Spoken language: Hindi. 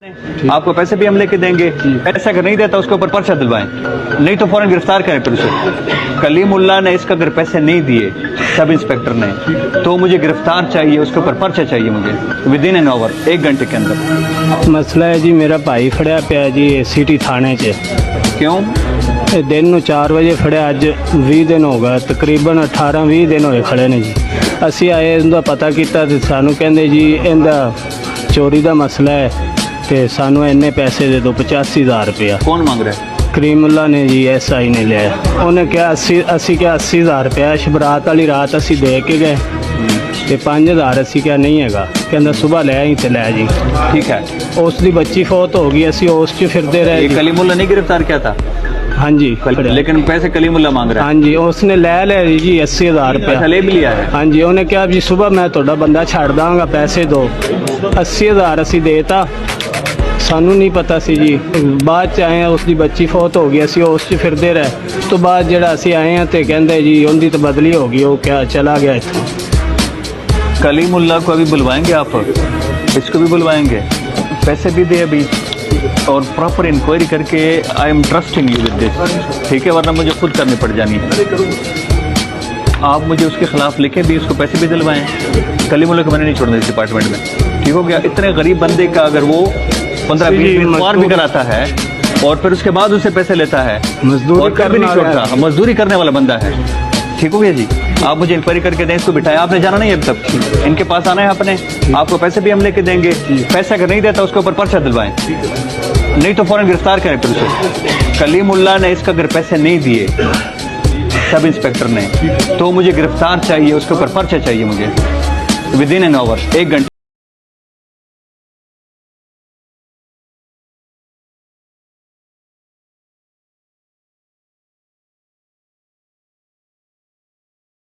आपको पैसे भी हम लेके देंगे। पैसा अगर नहीं देता उसके ऊपर पर्चा दिलवाएं, नहीं तो फौरन गिरफ्तार करें फिर उसे। कलीमुल्लाह ने इसका अगर पैसे नहीं दिए सब इंस्पेक्टर ने, तो मुझे गिरफ्तार चाहिए, उसके ऊपर पर्चा चाहिए मुझे विदिन एन आवर, 1 घंटे के अंदर। मसला है जी, मेरा भाई फड़िया पिया जी सिटी थाने च। क्यों? ਇਹ ਦਿਨ ਨੂੰ 4 ਵਜੇ ਫੜਿਆ, ਅੱਜ 20 ਦਿਨ ਹੋ ਗਏ, ਤਕਰੀਬਨ 18-20 ਦਿਨ ਹੋਏ ਖੜੇ ਨੇ ਜੀ। ਅਸੀਂ ਆਏ ਇਹਦਾ ਪਤਾ ਕੀਤਾ ਤੇ ਸਾਨੂੰ ਕਹਿੰਦੇ ਜੀ ਇਹਦਾ ਚੋਰੀ ਦਾ ਮਸਲਾ ਹੈ ਤੇ ਸਾਨੂੰ ਇੰਨੇ ਪੈਸੇ ਦੇ ਦਿਓ, 85,000 रुपया। कौन मांग रहा है? ਕਰੀਮੁੱਲਾ ਨੇ ਜੀ SI ਨੇ ਲਿਆ। ਉਹਨੇ ਕਿਹਾ ਅਸੀਂ ਕਿਹਾ 80,000 रुपया ਸ਼ਬਰਾਤ ਵਾਲੀ ਰਾਤ ਅਸੀਂ ਦੇ ਕੇ ਗਏ ਤੇ 5,000 ਅਸੀਂ ਕਿਹਾ ਨਹੀਂ ਹੈਗਾ। ਕਹਿੰਦਾ ਸਵੇਰ ਲੈ ਆਈ ਤੇ ਲੈ ਜੀ। ठीक है, ਉਸ ਦੀ ਬੱਚੀ ਫੌਤ ਹੋ ਗਈ, ਅਸੀਂ ਉਸ 'ਚ ਫਿਰਦੇ ਰਹੇ ये ਜੀ। कलीमुल्लाह नहीं गिरफ्तार किया था, हाँ जी, लेकिन पैसे कलीमुल्लाह मांग रहा है। हाँ जी, उसने ले लिया जी 80,000 पैसा रुपया। ले भी लिया है। हाँ जी, उन्हें कहा जी सुबह मैं थोड़ा बंदा छड़ दांगा, पैसे दो। 80,000 असी देता, सानू नहीं पता सी जी। बाद च आए उसकी बच्ची फौत हो गई, असी उस च फिरदे रहे। तो बाद जड़ा असी आए हैं तो कहते जी उनकी तो बदली हो गई, वो क्या चला गया इत्थों। कलीमुल्लाह को अभी बुलवाएंगे आप, इसको भी बुलवाएंगे, पैसे भी दे अभी, और प्रॉपर इंक्वायरी करके I am trusting you with this, ठीक है, वरना मुझे खुद करनी पड़ जानी है। आप मुझे उसके खिलाफ लिखें भी, उसको पैसे भी दिलवाएं। कलीमुल्लाह को मैंने नहीं छोड़ना इस डिपार्टमेंट में, ठीक हो गया। इतने गरीब बंदे का अगर वो 15-20 दिन मार भी कराता है और फिर उसके बाद उससे पैसे लेता है, मजदूरी और कभी नहीं करने छोड़ता, मजदूरी करने वाला बंदा है, ठीक हो गया जी। आप मुझे इंक्वायरी करके दें, इसको बिठाएं। आपने जाना नहीं है अब तक, इनके पास आना है आपने, आपको पैसे भी हम लेके देंगे। पैसा अगर नहीं देता उसके ऊपर पर्चा दिलवाएं, नहीं तो फौरन गिरफ्तार करें फिर उसे। कलीमुल्लाह ने इसका अगर पैसे नहीं दिए सब इंस्पेक्टर ने, तो मुझे गिरफ्तार चाहिए, उसके ऊपर पर्चा चाहिए मुझे विदिन एन आवर, 1 घंटे।